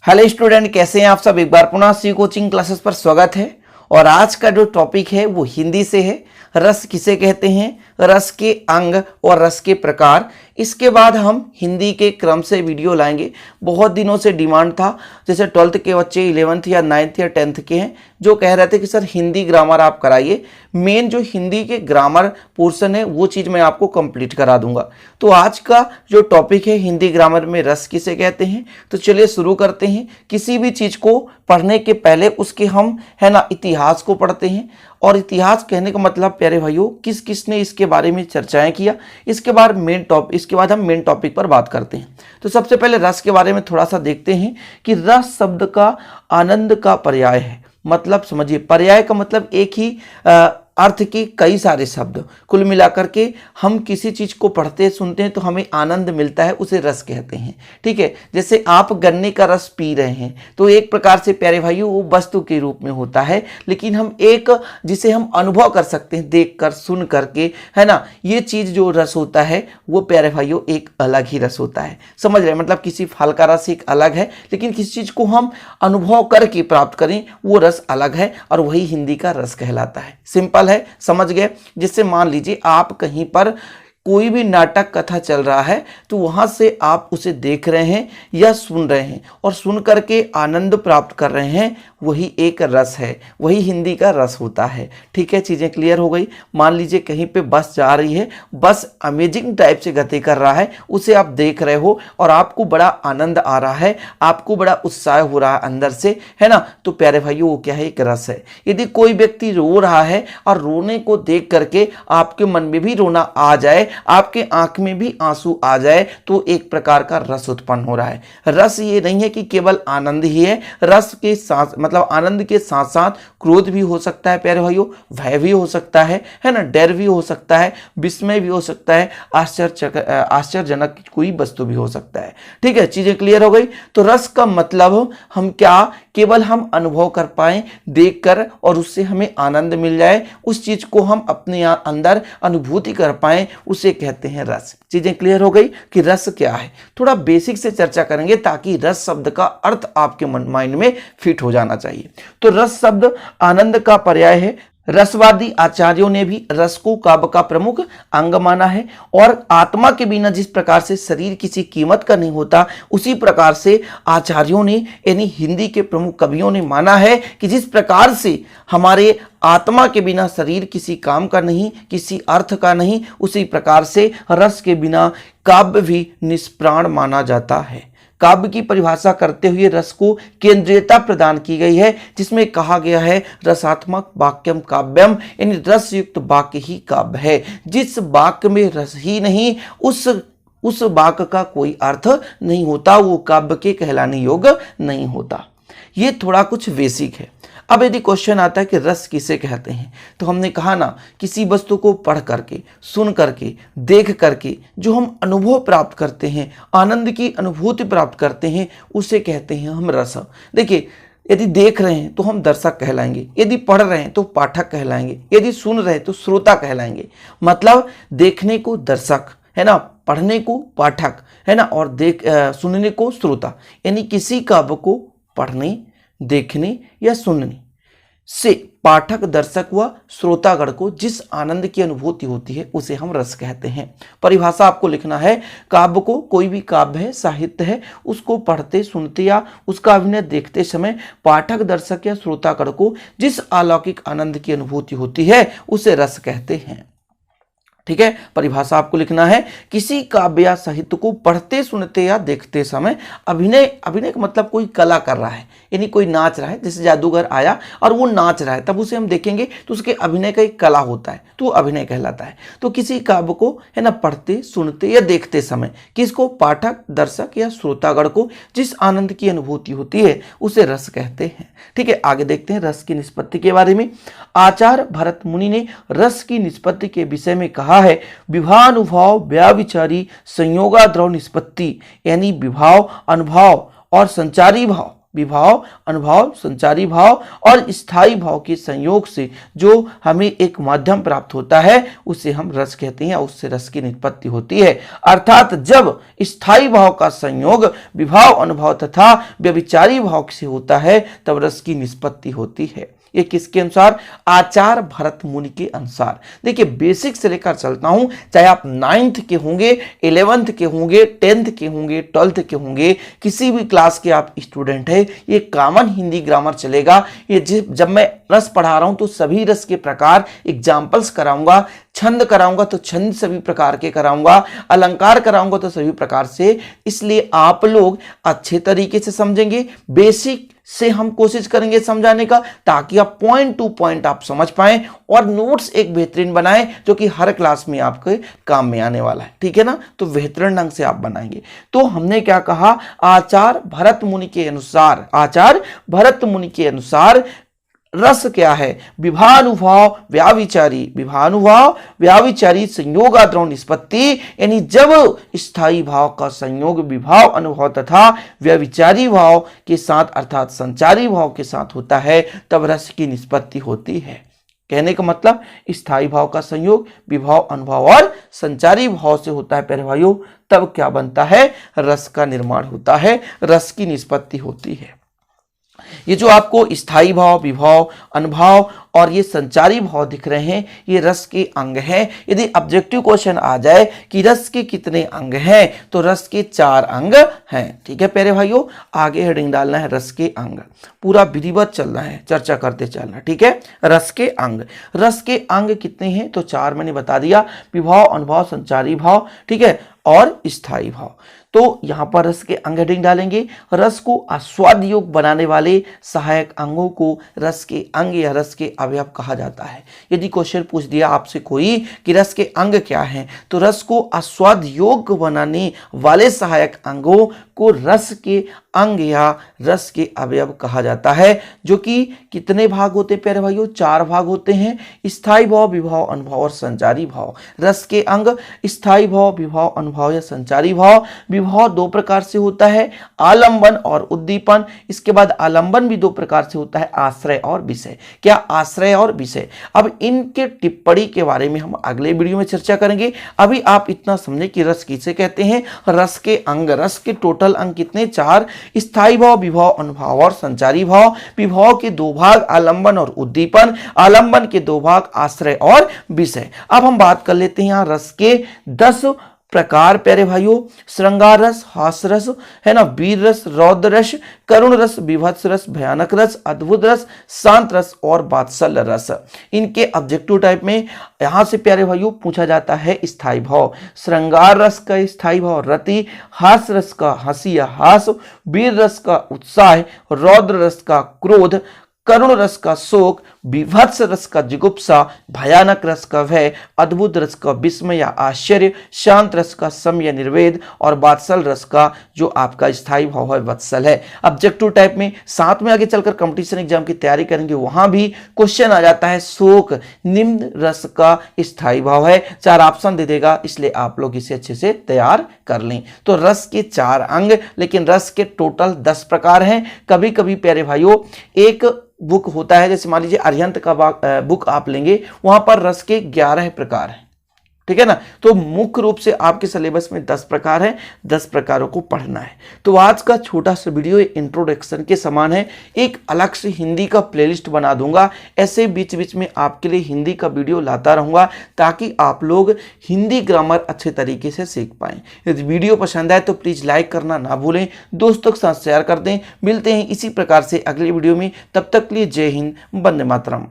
Hello student, कैसे हैं आप सब। एक बार पुनः सी कोचिंग क्लासेस पर स्वागत है। और आज का जो टॉपिक है वो हिंदी से है। रस किसे कहते हैं, रस के अंग और रस के प्रकार। इसके बाद हम हिंदी के क्रम से वीडियो लाएंगे। बहुत दिनों से डिमांड था, जैसे 12th के बच्चे 11th या 9th या 10th के हैं जो कह रहे थे कि सर हिंदी ग्रामर आप कराइए। मेन जो हिंदी के ग्रामर पोर्शन है वो चीज़ मैं आपको कंप्लीट करा दूंगा। तो आज का जो टॉपिक है हिंदी ग्रामर में रस किसे कहते हैं, तो चलिए शुरू करते हैं। किसी भी चीज़ को पढ़ने के पहले उसके हम है ना इतिहास को पढ़ते हैं। और इतिहास कहने का मतलब प्यारे भाइयों किस किस ने इसके बारे में चर्चाएं किया। इसके बाद हम मेन टॉपिक पर बात करते हैं। तो सबसे पहले रस के बारे में थोड़ा सा देखते हैं कि रस शब्द का आनंद का पर्याय है। मतलब समझिए, पर्याय का मतलब एक ही अर्थ के कई सारे शब्द कुल मिलाकर के हम किसी चीज को पढ़ते सुनते हैं तो हमें आनंद मिलता है, उसे रस कहते हैं। ठीक है, जैसे आप गन्ने का रस पी रहे हैं तो एक प्रकार से प्यारे भाइयों वो वस्तु के रूप में होता है, लेकिन हम एक जिसे हम अनुभव कर सकते हैं देख कर सुन करके, है ना। ये चीज जो रस होता है वो प्यारे भाइयों एक अलग ही रस होता है। समझ रहे हैं, मतलब किसी फल का रस एक अलग है, लेकिन किसी चीज को हम अनुभव करके प्राप्त करें वो रस अलग है, और वही हिंदी का रस कहलाता है। सिंपल है, समझ गए। जिससे मान लीजिए आप कहीं पर कोई भी नाटक कथा चल रहा है तो वहां से आप उसे देख रहे हैं या सुन रहे हैं और सुन करके आनंद प्राप्त कर रहे हैं, वही एक रस है, वही हिंदी का रस होता है। ठीक है, चीजें क्लियर हो गई। मान लीजिए कहीं पे बस जा रही है, बस अमेजिंग टाइप से गति कर रहा है, उसे आप देख रहे हो और आपको बड़ा आनंद आ रहा है, आपको बड़ा उत्साह हो रहा है अंदर से, है ना। तो प्यारे भाइयों वो क्या है, एक रस है। यदि कोई व्यक्ति रो रहा है और रोने को देख करके आपके मन में भी रोना आ जाए, आपके आंख में भी आंसू आ जाए, तो एक प्रकार का रस उत्पन्न हो रहा है। रस ये नहीं है कि केवल आनंद ही है, रस के साथ मतलब आनंद के साथ साथ क्रोध भी हो सकता है प्यारे भाइयों, भय भी हो सकता है ना, डर भी हो सकता है, विस्मय भी हो सकता है, आश्चर्यजनक कोई वस्तु भी हो सकता है। ठीक है, चीजें क्लियर हो गई। तो रस का मतलब हम क्या केवल हम अनुभव कर पाए देख कर और उससे हमें आनंद मिल जाए, उस चीज को हम अपने अंदर अनुभूति कर पाए, उसे कहते हैं रस। चीजें क्लियर हो गई कि रस क्या है। थोड़ा बेसिक से चर्चा करेंगे ताकि रस शब्द का अर्थ आपके माइंड में फिट हो जाना चाहिए। तो रस शब्द आनंद का पर्याय है। रसवादी आचार्यों ने भी रस को काव्य का प्रमुख अंग माना है। और आत्मा के बिना जिस प्रकार से शरीर किसी कीमत का नहीं होता, उसी प्रकार से आचार्यों ने यानी हिंदी के प्रमुख कवियों ने माना है कि जिस प्रकार से हमारे आत्मा के बिना शरीर किसी काम का नहीं, किसी अर्थ का नहीं, उसी प्रकार से रस के बिना काव्य भी निष्प्राण माना जाता है। काव्य की परिभाषा करते हुए रस को केंद्रीयता प्रदान की गई है, जिसमें कहा गया है रसात्मक वाक्यम काव्यम, यानी रस युक्त वाक्य ही काव्य है। जिस वाक्य में रस ही नहीं, उस वाक्य का कोई अर्थ नहीं होता, वो काव्य के कहलाने योग्य नहीं होता। ये थोड़ा कुछ बेसिक है। अब यदि क्वेश्चन आता है कि रस किसे कहते हैं, तो हमने कहा ना किसी वस्तु को पढ़ करके, सुन करके, देख करके जो हम अनुभव प्राप्त करते हैं, आनंद की अनुभूति प्राप्त करते हैं, उसे कहते हैं हम रस। देखिए, यदि देख रहे हैं तो हम दर्शक कहलाएंगे, यदि पढ़ रहे हैं तो पाठक कहलाएंगे, यदि सुन रहे हैं तो श्रोता कहलाएंगे। मतलब देखने को दर्शक है ना, पढ़ने को पाठक है ना, और सुनने को श्रोता। यानी किसी काव्य को पढ़ने, देखने या सुनने से पाठक, दर्शक व श्रोतागण को जिस आनंद की अनुभूति होती है उसे हम रस कहते हैं। परिभाषा आपको लिखना है। काव्य को, कोई भी काव्य है, साहित्य है, उसको पढ़ते, सुनते या उसका अभिनय देखते समय पाठक, दर्शक या श्रोतागण को जिस अलौकिक आनंद की अनुभूति होती है उसे रस कहते हैं। ठीक है, परिभाषा आपको लिखना है। किसी काव्य या साहित्य को पढ़ते, सुनते या देखते समय अभिनय का मतलब कोई कला कर रहा है, यानी कोई नाच रहा है, जैसे जादूगर आया और वो नाच रहा है, तब उसे हम देखेंगे तो उसके अभिनय का एक कला होता है, तो अभिनय कहलाता है। तो किसी काव्य को है ना पढ़ते, सुनते या देखते समय किसको, पाठक, दर्शक या श्रोतागण को जिस आनंद की अनुभूति होती है उसे रस कहते हैं। ठीक है, आगे देखते हैं रस की निष्पत्ति के बारे में। आचार्य भरत मुनि ने रस की निष्पत्ति के विषय में कहा है, विभानुभाव व्याविचारी संयोगाद्रव निष्पत्ति, यानी विभाव, अनुभव और संचारी भाव विभाव, अनुभाव, संचारी भाव और स्थायी भाव के संयोग से जो हमें एक माध्यम प्राप्त होता है उसे हम रस कहते हैं, उससे रस की निष्पत्ति होती है। अर्थात जब स्थायी भाव का संयोग विभाव, अनुभाव तथा व्यभिचारी भाव से होता है तब रस की निष्पत्ति होती है। ये किसके अनुसार? आचार्य भरत मुनि के अनुसार। देखिए बेसिक से लेकर चलता हूं, चाहे आप 9th के होंगे, 11th के होंगे, 10th के होंगे, 12th के होंगे, किसी भी क्लास के आप स्टूडेंट है, ये कॉमन हिंदी ग्रामर चलेगा। ये जब मैं रस पढ़ा रहा हूं तो सभी रस के प्रकार एग्जाम्पल्स कराऊंगा, छंद कराऊंगा तो छंद सभी प्रकार के कराऊंगा, अलंकार कराऊंगा तो सभी प्रकार से, इसलिए आप लोग अच्छे तरीके से समझेंगे। बेसिक से हम कोशिश करेंगे समझाने का ताकि आप पॉइंट टू पॉइंट आप समझ पाएं और नोट्स एक बेहतरीन बनाएं जो कि हर क्लास में आपके काम में आने वाला है, ठीक है ना। तो बेहतरीन ढंग से आप बनाएंगे। तो हमने क्या कहा? आचार्य भरत मुनि के अनुसार, आचार्य भरत मुनि के अनुसार रस क्या है? विभानुभाव व्याविचारी, विभानुभाव व्याविचारी संयोगाद्रव निष्पत्ति, यानी जब स्थायी भाव का संयोग विभाव, अनुभव तथा व्यभिचारी भाव के साथ अर्थात संचारी भाव के साथ होता है तब रस की निष्पत्ति होती है। कहने का मतलब स्थायी भाव का संयोग विभाव, अनुभव और संचारी भाव से होता है प्यारे भाइयों, तब क्या बनता है? रस का निर्माण होता है, रस की निष्पत्ति होती है। ये जो आपको स्थायी भाव, विभाव, अनुभाव और ये संचारी भाव दिख रहे हैं, ये रस के अंग हैं। यदि ऑब्जेक्टिव क्वेश्चन आ जाए कि रस के कितने अंग हैं, तो रस के 4 अंग हैं। ठीक है प्यारे भाइयों, आगे हेडिंग डालना है रस के अंग, पूरा विधिवत चलना है, चर्चा करते चलना। ठीक है, रस के अंग, रस के अंग कितने हैं? तो 4 मैंने बता दिया, विभाव, अनुभाव, संचारी भाव, ठीक है, और स्थायी भाव। तो यहां पर रस के अंग हेडिंग डालेंगे। रस को आस्वाद योग्य बनाने वाले सहायक अंगों को रस के अंग या रस के अवयव कहा जाता है। यदि क्वेश्चन पूछ दिया आपसे कोई कि रस के अंग क्या हैं, तो रस को आस्वाद योग्य बनाने वाले सहायक अंगों को रस के अंग या रस के अवयव कहा जाता है, जो कि कितने भाग होते हैं प्यारे भाइयों? 4 भाग होते हैं, स्थायी भाव, विभाव, अनुभाव और संचारी भाव। रस के अंग स्थायी भाव, विभाव, अनुभाव या संचारी भाव। विभाव 2 प्रकार से होता है, आलंबन और उद्दीपन। इसके बाद आलंबन भी 2 प्रकार से होता है, आश्रय और विषय। क्या? आश्रय और विषय। अब इनके टिप्पणी के बारे में हम अगले वीडियो में चर्चा करेंगे। अभी आप इतना समझे कि रस किसे कहते हैं। रस के अंग, रस के टोटल अंग कितने? 4, स्थायी भाव, विभाव, अनुभाव और संचारी भाव। विभाव के 2 भाग, आलंबन और उद्दीपन। आलंबन के 2 भाग, आश्रय और विषय। अब हम बात कर लेते हैं यहाँ रस के 10 प्रकार प्यारे भाइयों। श्रृंगार रस, हास रस है ना, वीर रस, रौद्र रस, करुण रस, विभत्स रस, भयानक रस, अद्भुत रस, शांत रस और वात्सल्य रस। इनके ऑब्जेक्टिव टाइप में यहां से प्यारे भाइयों पूछा जाता है स्थायी भाव। श्रृंगार रस का स्थायी भाव रति, हास रस का हंसी या हास, वीर रस का उत्साह, रौद्र रस का क्रोध, करुण रस का शोक, विभत्स रस का जिगुप्सा, भयानक रस का भय, अद्भुत रस का विस्मय या आश्चर्य, शांत रस का सम या निर्वेद और वात्सल रस का जो आपका स्थायी भाव है वत्सल है। ऑब्जेक्टिव टाइप में साथ में आगे चलकर कंपटीशन एग्जाम की तैयारी करेंगे, वहां भी क्वेश्चन आ जाता है शोक निम्न रस का स्थायी भाव है। 4 ऑप्शन दे देगा, इसलिए आप लोग इसे अच्छे से तैयार कर लें। तो रस के 4 अंग, लेकिन रस के टोटल 10 प्रकार हैं। कभी कभी प्यारे भाइयों एक बुक होता है, जैसे मान लीजिए अरिहंत का बुक आप लेंगे, वहां पर रस के 11 प्रकार हैं। ठीक है ना। तो मुख्य रूप से आपके सिलेबस में 10 प्रकार हैं, 10 प्रकारों को पढ़ना है। तो आज का छोटा सा वीडियो इंट्रोडक्शन के समान है। एक अलग से हिंदी का प्लेलिस्ट बना दूंगा, ऐसे बीच बीच में आपके लिए हिंदी का वीडियो लाता रहूंगा ताकि आप लोग हिंदी ग्रामर अच्छे तरीके से सीख पाएं। यदि वीडियो पसंद आए तो प्लीज लाइक करना ना भूलें, दोस्तों के साथ शेयर कर दें। मिलते हैं इसी प्रकार से अगले वीडियो में, तब तक के लिए जय हिंद, वंदे मातरम।